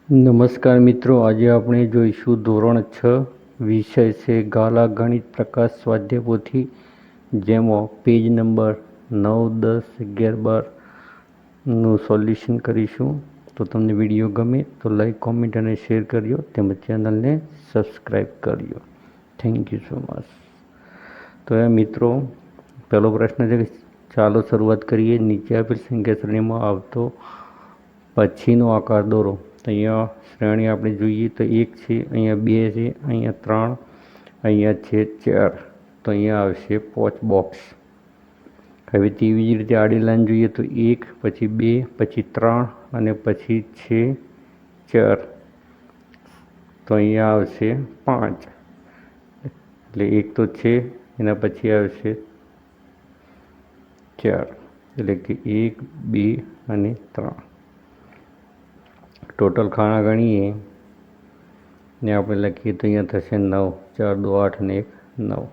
નમસ્કાર મિત્રો, આજે આપણે જોઈશું ધોરણ 6 વિષય છે ગાલા ગણિત પ્રકાશ સ્વાધ્યાય પોથી, જેમાં પેજ નંબર 9, 10, 11, 12નું સોલ્યુશન કરીશું. તો તમને વિડીયો ગમે તો લાઈક, કોમેન્ટ અને શેર કરજો, તેમજ ચેનલને સબસ્ક્રાઈબ કરજો. Thank you so much. તો એ મિત્રો, પહેલો પ્રશ્ન છે કે ચાલો શરૂઆત કરીએ. નીચે આપેલ સંખ્યા શ્રેણીમાં આવતો પછીનો આકાર દોરો. તો અહીંયા શ્રેણી આપણે જોઈએ તો 1 છે, અહીંયા 2 છે, અહીંયા 3, અહીંયા છે 4. તો અહીંયા આવશે 5 બોક્સ. હવે તેવી જ રીતે આડી લાઈન જોઈએ તો 1, પછી 2, પછી 3 અને પછી છે 4. તો અહીંયા આવશે 5. એટલે 1 તો છે, એના પછી આવશે 4, એટલે કે 1, 2 અને 3. ટોટલ ખાના ગણીએ ને આપણે લખીએ તો અહીંયા થશે 9. 4, 2, 8 અને 1, 9.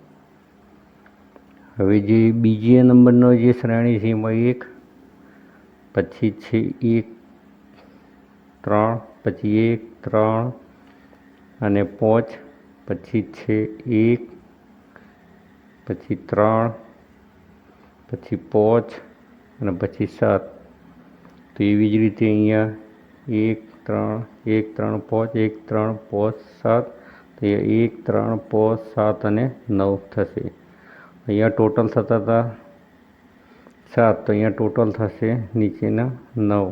હવે જે બીજી નંબરનો જે શ્રેણી છે એમાં 1, પછી છે 1, 3, પછી 1, 3 અને 5, પછી છે 1, પછી 3, પછી 5 અને પછી 7. તો એવી જ રીતે અહીંયા 1, 3, 1, 3, 5, 1, 3, 5, 7. તો અહીંયા 1, 3, 5, 7 અને 9 થશે. અહીંયા ટોટલ થતા હતા 7, તો અહીંયા ટોટલ થશે નીચેના 9.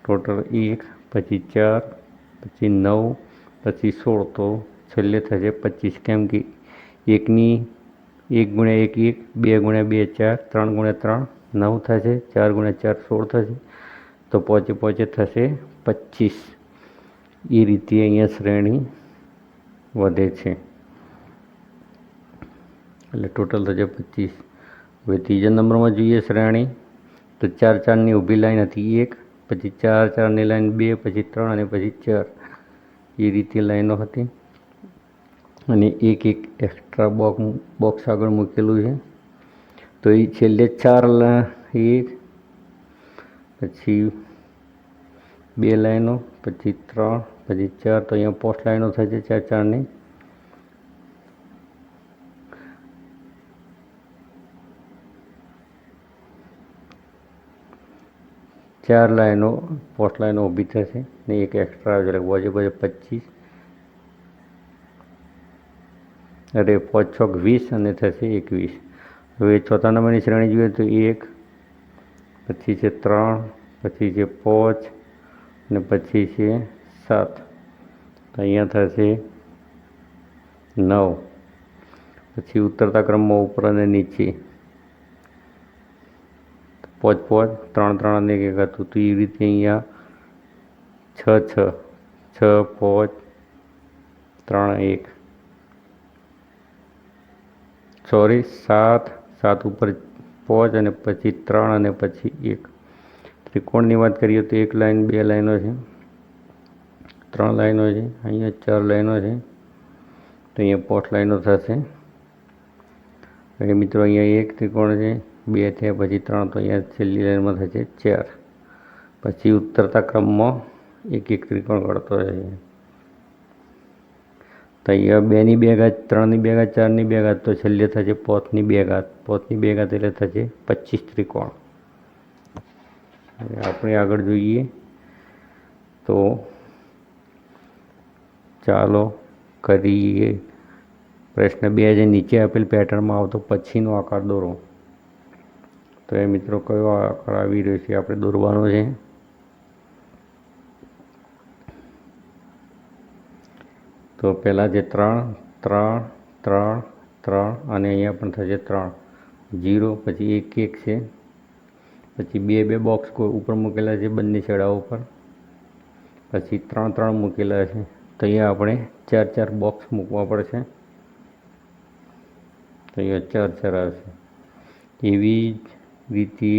ટોટલ 1, પછી 4, પછી 9, પછી 16. તો છેલ્લે થશે 25, કેમ કે 1 ગુણ્યા 1, 1, 2 ગુણ્યા 2, 4, 3 ગુણ્યા 3, 9 થશે, 4 ગુણ્યા 4, 16 થશે. તો પોચે થશે 25. એ રીતે અહીંયા શ્રેણી વધે છે, એટલે ટોટલ થશે 25. હવે ત્રીજા નંબરમાં જોઈએ શ્રેણી તો 4, 4ની ઊભી લાઈન હતી 1, પછી 4, 4ની લાઈન 2, પછી 3 અને પછી 4. એ રીતે લાઈનો હતી અને એક એક્સ્ટ્રા બોક્સ આગળ મૂકેલું છે. તો એ છેલ્લે 4 1, પછી 2 લાઈનો, પછી 3, પછી 4. તો અહીંયા પોસ્ટ લાઈનો થાય છે 4, 4ની. ચાર લાઈનો પોસ્ટ લાઈનો ઊભી થશે ને એક એક્સ્ટ્રા આવે એટલે બાજુ 25. અરે 5, 6, 20 અને થશે 21. હવે ચોથા નંબરની શ્રેણી જોઈએ તો 1, પછી છે 3, પછી છે 5 અને પછી છે 7. તો અહીંયા થશે 9. પછી ઉતરતા ક્રમમાં ઉપર અને નીચે 5, 5, 3, 3 અને 1 હતું. તો એ રીતે અહીંયા 6, 6, 5, 3, 1, સોરી 7, 7 ઉપર 5 અને પછી 3 અને પછી 1. ત્રિકોણની વાત કરીએ તો 1 લાઈન, 2 લાઈનો છે, 3 લાઈનો છે, અહીંયા 4 લાઈનો છે. તો અહીંયા પોસ્ટ લાઈનો થશે. હવે મિત્રો અહીંયા 1 ત્રિકોણ છે, 2 થયા, પછી 3. તો અહીંયા છેલ્લી લાઈનમાં થશે 4. પછી ઉતરતા ક્રમમાં એક ત્રિકોણ કરતો રહે. તો અહીંયા 2ની 2 ઘાત, 3ની 2 ઘાત, 4ની 2 ઘાત. તો છેલ્લે થશે 5ની 2 ઘાત. 5ની 2 ઘાત એટલે થશે 25 ત્રિકોણ. આપણે આગળ જોઈએ તો ચાલો કરીએ. પ્રશ્ન 2 છે, નીચે આપેલ પેટર્નમાં આવતો પછીનો આકાર દોરો. તો એ મિત્રો કયો આકાર આવી રહ્યો છે આપણે દોરવાનો છે. તો પહેલાં છે 3, 3, 3, 3 અને અહીંયા પણ થશે 3, 0, પછી 1, 1 છે, પછી 2, 2 બોક્સ ઉપર મૂકેલા છે બંને છેડા ઉપર, પછી 3, 3 મૂકેલા છે. તો અહીંયા આપણે 4, 4 બોક્સ મૂકવા પડશે. તો અહીંયા 4, 4 આવશે. એવી જ રીતે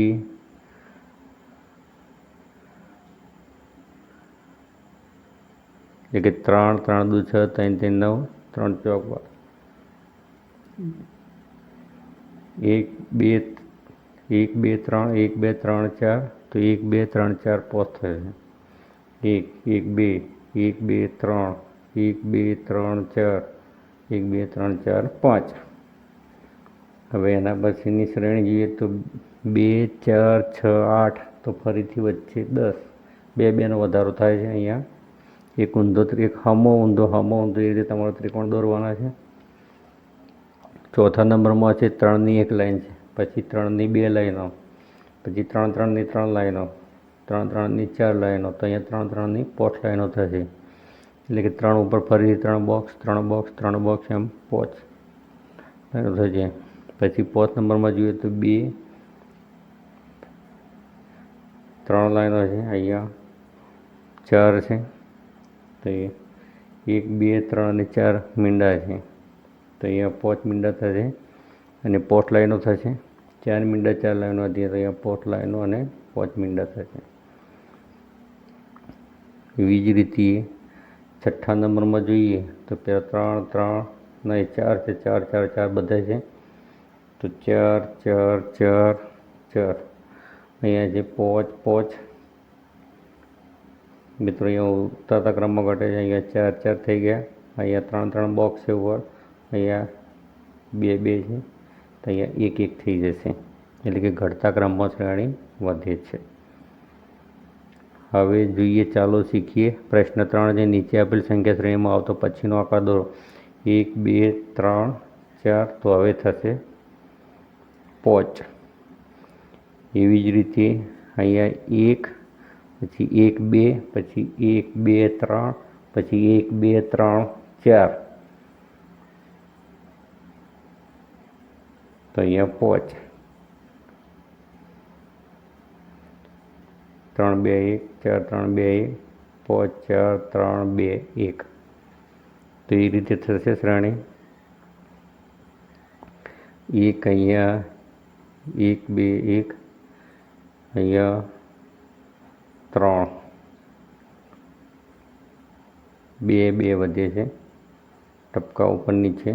એટલે કે 3, 3 દુ 6, 3, 3 9, 3 ચોક 1, 2, 1, 2, 3, 1, 2, 3, 4. તો 1, 2, 3, 4 પોસ્ટ થશે. એક, એક બે, એક બે ત્રણ, એક બે ત્રણ ચાર, એક બે ત્રણ ચાર પાંચ. હવે એના પછીની શ્રેણી જોઈએ તો 2 4 6 8, તો ફરીથી વચ્ચે 10, બે બેનો વધારો થાય છે. અહીંયા એક ઊંધો એક હમો ઊંધો એ રીતે તમારે ત્રિકોણ દોરવાના છે. ચોથા નંબરમાં છે 3ની એક લાઈન છે, પછી 3ની બે લાઈનો, પછી 3 3ની 3 લાઈનો, 3 3ની 4 લાઈનો. તો અહીંયા 3 3ની 5 લાઈનો થશે. એટલે કે 3 ઉપર ફરીથી 3 બોક્સ 3 બોક્સ 3 બોક્સ એમ 5 લાઈનો થશે. પછી 5 નંબરમાં જોઈએ તો 2 3 લાઈનો છે. અહીંયા 4 છે, તો 1 2 3 અને 4 મીંડા છે. તો અહીંયા 5 મીંડા થશે અને 5 લાઈનો થશે. 4 મીંડા 4 લાઈનો હતી, તો અહીંયા 5 લાઈનો અને 5 મીંડા થશે. એવી જ રીતે છઠ્ઠા નંબરમાં જોઈએ તો પહેલાં 3 3 નહીં 4 છે, 4 4 4 બધા છે. તો 4 4 4 4, અહીંયા છે 5 5. મિત્રો અહીંયા ઉતરતા ક્રમમાં ઘટે છે. અહીંયા 4 4 થઈ ગયા. અહીંયા 3 3 બોક્સ છે ઉપર, અહીંયા 2 2 છે, તો અહીંયા 1 1 થઈ જશે. એટલે કે ઘટતા ક્રમમાં શ્રેણી વધે છે. હવે જોઈએ, ચાલો શીખીએ પ્રશ્ન 3 જે નીચે આપેલ સંખ્યા શ્રેણીમાં આવતો પછીનો આકાર દોરો. 1 2 3 4, તો હવે થશે 5. એવી જ રીતે અહીંયા 1, પછી 1 2, પછી 1 2 3, પછી 1 2 3 4, તો અહીંયા 5. 3 2 1 4 3 2 1 5 4 3 2 1. તો એ રીતે થશે શ્રેણી. 1 અહીંયા 1 2 1, અહીંયા 3 2 2 વધે છે, ટપકા ઉપર નીચે.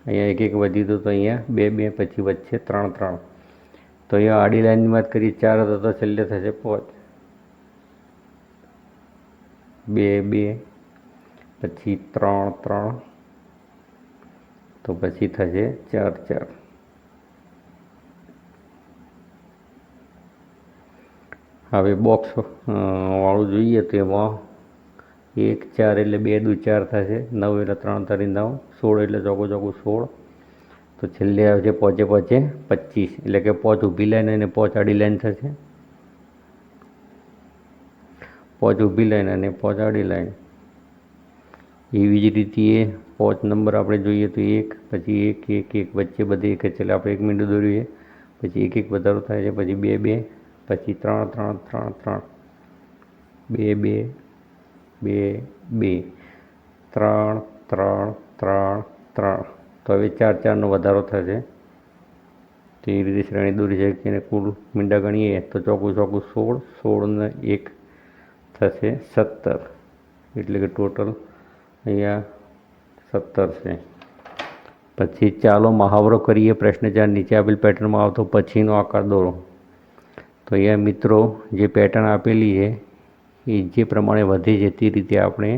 અહીંયા 1 1 વધી હતું, તો અહીંયા 2 2, પછી વચ્ચે 3 3. તો અહીંયા આડી લાઈનની વાત કરીએ 4 હતો, તો છેલ્લે થશે 5. 2 2, પછી 3 3, તો પછી થશે 4 4. હવે બોક્સ વાળું જોઈએ તો એમાં 1 4 એટલે 2 દુ 4 થશે, 9 એટલે 3 3 9, 16 એટલે ચોગું ચોગું 16. તો છેલ્લે આવે છે 5 5 25, એટલે કે 5 ઊભી લાઈન અને 5 આડી લાઈન થશે. 5 ઊભી લાઈન અને 5 આડી લાઈન. એવી જ રીતે 5 નંબર આપણે જોઈએ તો 1, પછી 1 1 1, વચ્ચે બધે 1 જ છે, એટલે આપણે 1 મીંડું દોરીએ. પછી 1 1 વધારો થાય છે, પછી 2 2, પછી 3 3 3 3, 2 2 2 2, 3 3 3 3. તો હવે 4 4નો વધારો થશે. તો એ રીતે શ્રેણી દોરી શકીએ. અને કુલ મીંડા ગણીએ તો ચોગું ચોગું 16, 16 ને 1 થશે 17. એટલે કે ટોટલ અહીંયા 17 છે. પછી ચાલો મહાવરો કરીએ. પ્રશ્ન 4 નીચે આપેલ પેટર્નમાં આવતો પછીનો આકાર દોરો. તો અહીંયા મિત્રો જે પેટર્ન આપેલી છે એ જે પ્રમાણે વધે છે તે રીતે આપણે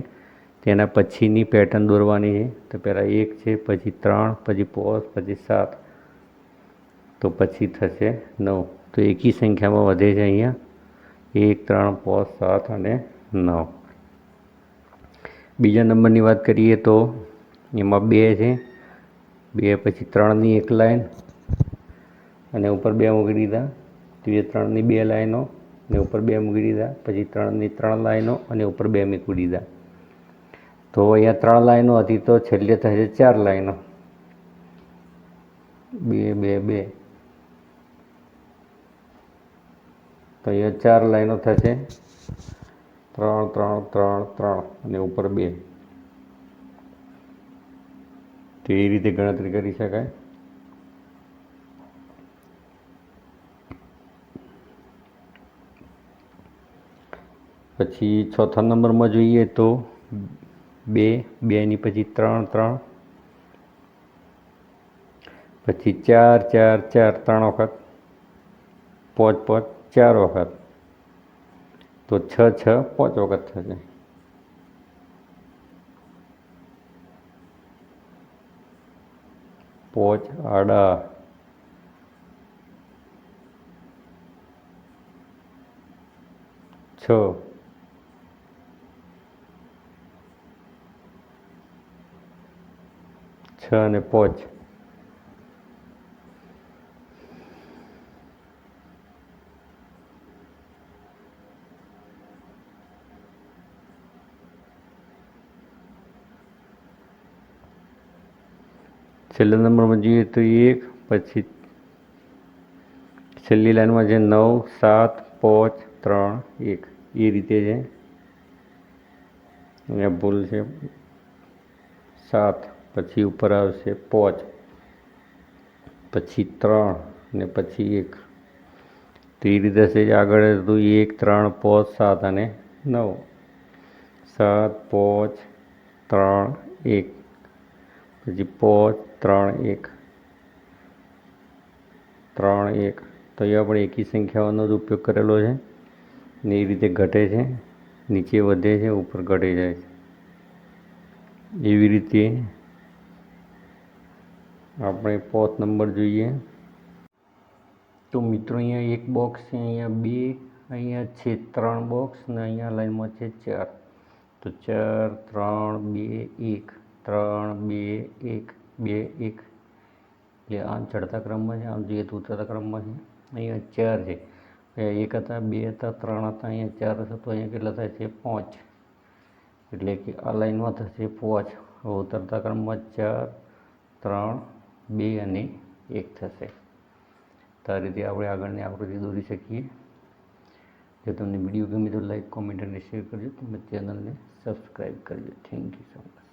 તેના પછીની પેટર્ન દોરવાની છે. તો પહેલાં 1 છે, પછી 3, પછી 5, પછી 7, તો પછી થશે 9. તો એકી સંખ્યામાં વધે છે અહીંયા 1 3 5 7 અને 9. બીજા નંબરની વાત કરીએ તો એમાં 2 છે, 2 પછી 3ની એક લાઈન અને ઉપર 2 મૂકી દીધા. ત્રીજે 3ની 2 લાઈનો અને ઉપર 2 મૂકી દીધા. પછી 3ની 3 લાઈનો અને ઉપર 2 મૂકી દીધા. તો અહીંયા 3 લાઈનો હતી, તો છેલ્લે થશે 4 લાઈનો. 2 2 2, તો અહીંયા 4 લાઈનો થશે. 3 3 3 3 અને ઉપર 2. તો એ રીતે ગણતરી કરી શકાય. પછી ચોથા નંબરમાં જોઈએ તો 2 2ની પછી 3 3, પછી 4 4 4 3 વખત, પોચ પોચ 4 વખત, તો 6 6 5 વખત થશે. પોચ આડા 6, 6 અને 5. છેલ્લા નંબરમાં જોઈએ તો 1, પછી છેલ્લી લાઈનમાં છે 9 7 5 3 1, એ રીતે છે. અહીંયા ભૂલ છે, 7 પછી ઉપર આવશે 5, પછી 3 ને પછી 1, તો એ રીતે છે. આગળ હતું 1 3 5 7 અને 9, 7 5 3 1, પછી 5 3 1 3 1, તો અહીંયા આપણે એકી સંખ્યાઓનો જ ઉપયોગ કરેલો છે ને એ રીતે ઘટે છે, નીચે વધે છે, ઉપર ઘટે જાય છે. એવી રીતે આપણે 4th નંબર જોઈએ. તો મિત્રો અહીંયા એક બોક્સ છે, અહીંયા 2, અહીંયા છે 3 બોક્સ ને અહીંયા લાઈનમાં છે 4. તો 4 3 2 1, 3 2 1 2 1, એટલે આમ ચડતા ક્રમમાં છે, આમ જોઈએ તો ઉતરતા ક્રમમાં છે. અહીંયા 4 છે, 1 હતા, 2 હતા, 3 હતા, અહીંયા 4 હતા, તો અહીંયા કેટલા થાય છે 5, એટલે કે આ લાઈનમાં થશે 5. હવે ઉતરતા ક્રમમાં 4 3 2 અને 1 થશે. તો આ રીતે આપણે આગળની આકૃતિ દોરી શકીએ. જો તમને વિડીયો ગમે તો લાઈક કોમેન્ટ અને શેર કરજો, તેમજ ચેનલને સબસ્ક્રાઈબ કરજો. Thank you so much.